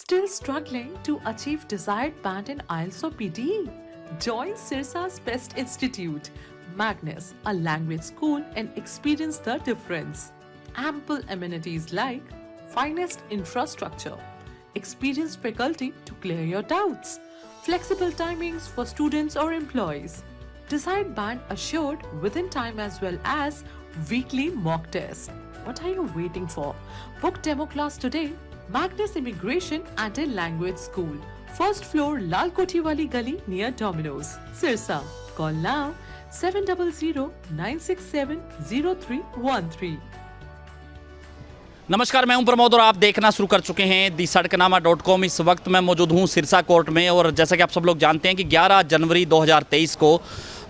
Still struggling to achieve desired band in IELTS or PTE? Join Sirsa's Best Institute, Magnus, a language school, and experience the difference. Ample amenities like finest infrastructure, experienced faculty to clear your doubts, flexible timings for students or employees, desired band assured within time as well as weekly mock tests. What are you waiting for? Book demo class today. Magnus Immigration and a Language School. First floor, Lal Koti Wali Gali near Domino's, Sirsa. Call now 700-967-0313. नमस्कार, मैं हूं प्रमोद और आप देखना शुरू कर चुके हैं दी सड़कनामा.com। इस वक्त मैं मौजूद हूं सिरसा कोर्ट में और जैसा कि आप सब लोग जानते हैं कि 11 जनवरी 2023 को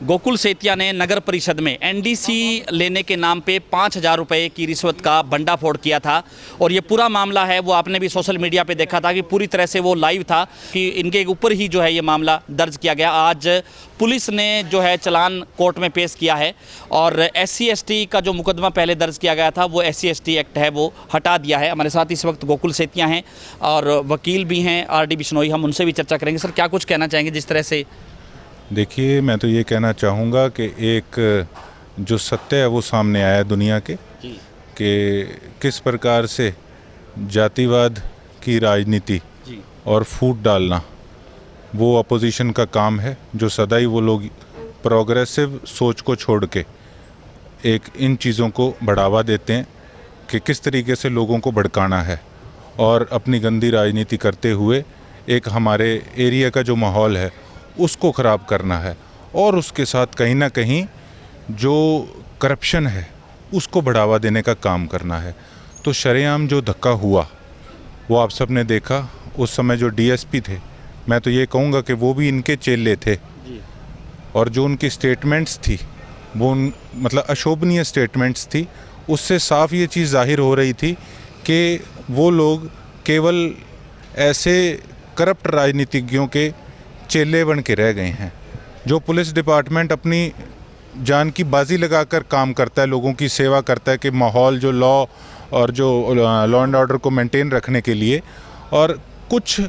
गोकुल सेतिया ने नगर परिषद में एनडीसी लेने के नाम पे 5,000 रुपये की रिश्वत का भंडाफोड़ किया था। और ये पूरा मामला है वो आपने भी सोशल मीडिया पे देखा था कि पूरी तरह से वो लाइव था कि इनके ऊपर ही जो है ये मामला दर्ज किया गया। आज पुलिस ने जो है चालान कोर्ट में पेश किया है और SC/ST का जो मुकदमा पहले दर्ज किया गया था वो SC/ST एक्ट है वो हटा दिया है। हमारे साथ इस वक्त गोकुल सेतिया हैं और वकील भी हैं RD बिश्नोई, हम उनसे भी चर्चा करेंगे। सर, क्या कुछ कहना चाहेंगे जिस तरह से? देखिए, मैं तो ये कहना चाहूँगा कि एक जो सत्य है वो सामने आया दुनिया के कि किस प्रकार से जातिवाद की राजनीति और फूट डालना वो अपोजिशन का काम है, जो सदाई वो लोग प्रोग्रेसिव सोच को छोड़ के एक इन चीज़ों को बढ़ावा देते हैं कि किस तरीके से लोगों को भड़काना है और अपनी गंदी राजनीति करते हुए एक हमारे एरिया का जो माहौल है उसको ख़राब करना है और उसके साथ कहीं ना कहीं जो करप्शन है उसको बढ़ावा देने का काम करना है। तो शरेआम जो धक्का हुआ वो आप सब ने देखा। उस समय जो DSP थे, मैं तो ये कहूँगा कि वो भी इनके चेले थे और जो उनकी स्टेटमेंट्स थी वो मतलब अशोभनीय स्टेटमेंट्स थी। उससे साफ ये चीज़ जाहिर हो रही थी कि वो लोग केवल ऐसे करप्ट राजनीतिज्ञों के चेले बन के रह गए हैं। जो पुलिस डिपार्टमेंट अपनी जान की बाजी लगाकर काम करता है, लोगों की सेवा करता है कि माहौल जो लॉ और जो लॉ एंड ऑर्डर को मेंटेन रखने के लिए, और कुछ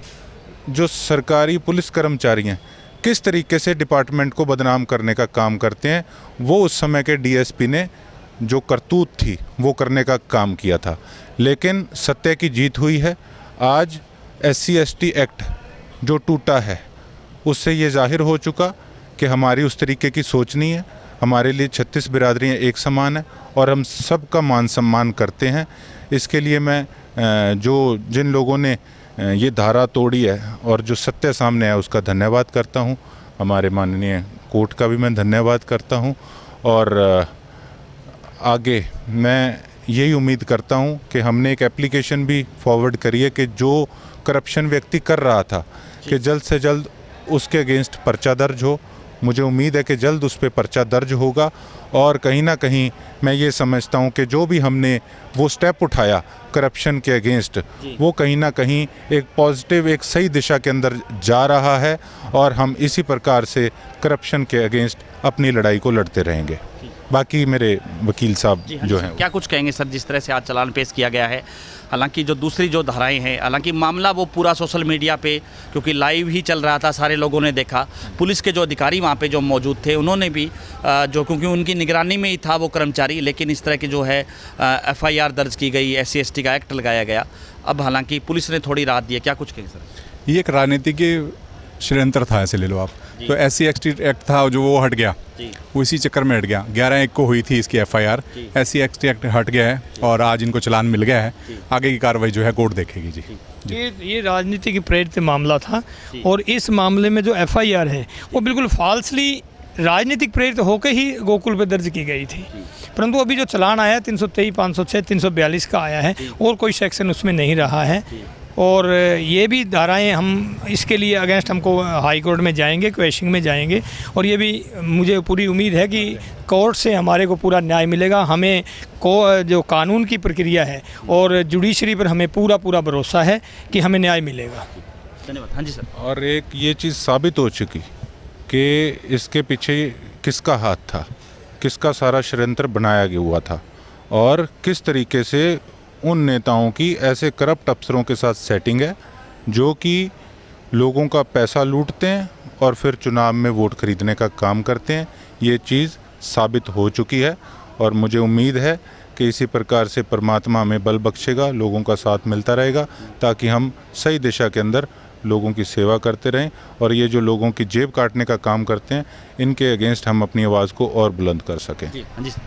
जो सरकारी पुलिस कर्मचारी हैं किस तरीके से डिपार्टमेंट को बदनाम करने का काम करते हैं, वो उस समय के DSP ने जो करतूत थी वो करने का काम किया था। लेकिन सत्य की जीत हुई है। आज SC/ST एक्ट जो टूटा है उससे ये जाहिर हो चुका कि हमारी उस तरीके की सोच नहीं है। हमारे लिए 36 बिरादरियाँ एक समान है और हम सब का मान सम्मान करते हैं। इसके लिए मैं जिन लोगों ने ये धारा तोड़ी है और जो सत्य सामने है उसका धन्यवाद करता हूँ। हमारे माननीय कोर्ट का भी मैं धन्यवाद करता हूँ और आगे मैं यही उम्मीद करता हूँ कि हमने एक एप्लीकेशन भी फॉरवर्ड करी है कि जो करप्शन व्यक्ति कर रहा था कि जल्द से जल्द उसके अगेंस्ट पर्चा दर्ज हो। मुझे उम्मीद है कि जल्द उस पर पर्चा दर्ज होगा और कहीं ना कहीं मैं ये समझता हूँ कि जो भी हमने वो स्टेप उठाया करप्शन के अगेंस्ट, वो कहीं ना कहीं एक पॉजिटिव, एक सही दिशा के अंदर जा रहा है और हम इसी प्रकार से करप्शन के अगेंस्ट अपनी लड़ाई को लड़ते रहेंगे। बाकी मेरे वकील साहब जो हैं, क्या कुछ कहेंगे सर जिस तरह से आज चालान पेश किया गया है? हालांकि जो दूसरी जो धाराएं हैं, हालांकि मामला वो पूरा सोशल मीडिया पे क्योंकि लाइव ही चल रहा था, सारे लोगों ने देखा। पुलिस के जो अधिकारी वहाँ पे जो मौजूद थे उन्होंने भी जो क्योंकि उनकी निगरानी में ही था वो कर्मचारी, लेकिन इस तरह की जो है FIR दर्ज की गई, SC/ST का एक्ट लगाया गया। अब हालांकि पुलिस ने थोड़ी राहत दी है, क्या कुछ कहेंगे सर? ये एक राजनीति के षड्यंत्र था, ऐसे ले लो आप। तो SC/ST एक्ट था जो वो हट गया, वो इसी चक्कर में हट गया। 11/1 को हुई थी इसकी FIR, SC/ST एक्ट हट गया है और आज इनको चालान मिल गया है। आगे की कार्रवाई जो है कोर्ट देखेगी जी। ये राजनीति की प्रेरित मामला था और इस मामले में जो FIR है वो बिल्कुल फॉल्सली राजनीतिक प्रेरित होकर ही गोकुल पे दर्ज की गई थी। परंतु अभी जो चालान आया 323, 506, 342 का आया है और कोई सेक्शन उसमें नहीं रहा है। और ये भी धाराएं हम इसके लिए अगेंस्ट हमको हाई कोर्ट में जाएंगे, क्वेश्चनिंग में जाएंगे और ये भी मुझे पूरी उम्मीद है कि कोर्ट से हमारे को पूरा न्याय मिलेगा। हमें जो कानून की प्रक्रिया है और जुडिशरी पर हमें पूरा भरोसा है कि हमें न्याय मिलेगा। धन्यवाद। हाँ जी सर। और एक ये चीज़ साबित हो चुकी कि इसके पीछे किसका हाथ था, किसका सारा षड्यंत्र बनाया गया हुआ था और किस तरीके से उन नेताओं की ऐसे करप्ट अफसरों के साथ सेटिंग है जो कि लोगों का पैसा लूटते हैं और फिर चुनाव में वोट खरीदने का काम करते हैं। ये चीज़ साबित हो चुकी है और मुझे उम्मीद है कि इसी प्रकार से परमात्मा हमें बल बख्शेगा, लोगों का साथ मिलता रहेगा, ताकि हम सही दिशा के अंदर लोगों की सेवा करते रहें और ये जो लोगों की जेब काटने का काम करते हैं, इनके अगेंस्ट हम अपनी आवाज़ को और बुलंद कर सकें।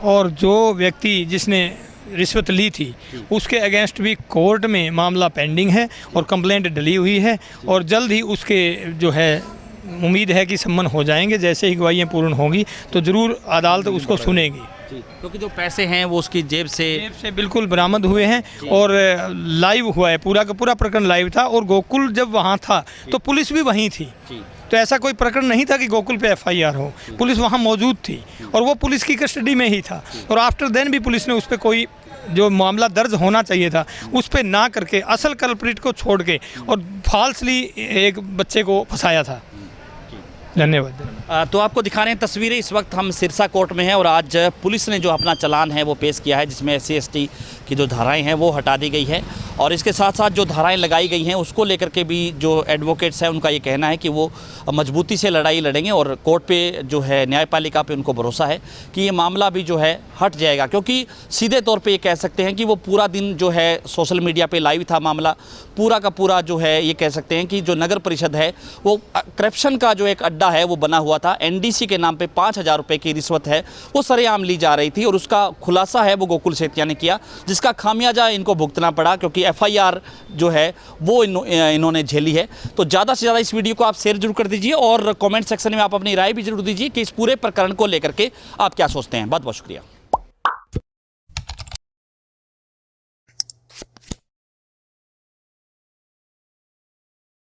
और जो व्यक्ति जिसने रिश्वत ली थी उसके अगेंस्ट भी कोर्ट में मामला पेंडिंग है और कंप्लेंट डली हुई है और जल्द ही उसके जो है उम्मीद है कि सम्मन हो जाएंगे। जैसे ही गवाहियाँ पूर्ण होंगी तो ज़रूर अदालत उसको सुनेगी, क्योंकि जो पैसे हैं वो उसकी जेब से बिल्कुल बरामद हुए हैं और लाइव हुआ है, पूरा का पूरा प्रकरण लाइव था। और गोकुल जब वहाँ था तो पुलिस भी वहीं थी, तो ऐसा कोई प्रकरण नहीं था कि गोकुल पे एफआईआर हो, पुलिस वहाँ मौजूद थी और वो पुलिस की कस्टडी में ही था। और आफ्टर देन भी पुलिस ने उस पर कोई जो मामला दर्ज होना चाहिए था उस पर ना करके असल कल्प्रिट को छोड़ के और फाल्सली एक बच्चे को फंसाया था। धन्यवाद। तो आपको दिखा रहे हैं तस्वीरें, इस वक्त हम सिरसा कोर्ट में हैं और आज पुलिस ने जो अपना चालान है वो पेश किया है, जिसमें SC/ST की जो धाराएं हैं वो हटा दी गई है और इसके साथ साथ जो धाराएं लगाई गई हैं उसको लेकर के भी जो एडवोकेट्स हैं उनका ये कहना है कि वो मजबूती से लड़ाई लड़ेंगे और कोर्ट पे जो है न्यायपालिका पे उनको भरोसा है कि ये मामला भी जो है हट जाएगा। क्योंकि सीधे तौर पे ये कह सकते हैं कि वो पूरा दिन जो है सोशल मीडिया पे लाइव था मामला, पूरा का पूरा जो है ये कह सकते हैं कि जो नगर परिषद है वो करप्शन का जो एक अड्डा है वो बना हुआ था। NDC के नाम पे 5,000 रुपये की रिश्वत है वो सरेआम ली जा रही थी और उसका खुलासा है वो गोकुल सेतिया ने किया, जिसका खामियाजा इनको भुगतना पड़ा क्योंकि FIR जो है वो इन्होंने झेली है। तो ज़्यादा से ज़्यादा इस वीडियो को आप शेयर जरूर कर दीजिए और कमेंट सेक्शन में आप अपनी राय भी जरूर दीजिए कि इस पूरे प्रकरण को लेकर के आप क्या सोचते हैं। बहुत बहुत शुक्रिया।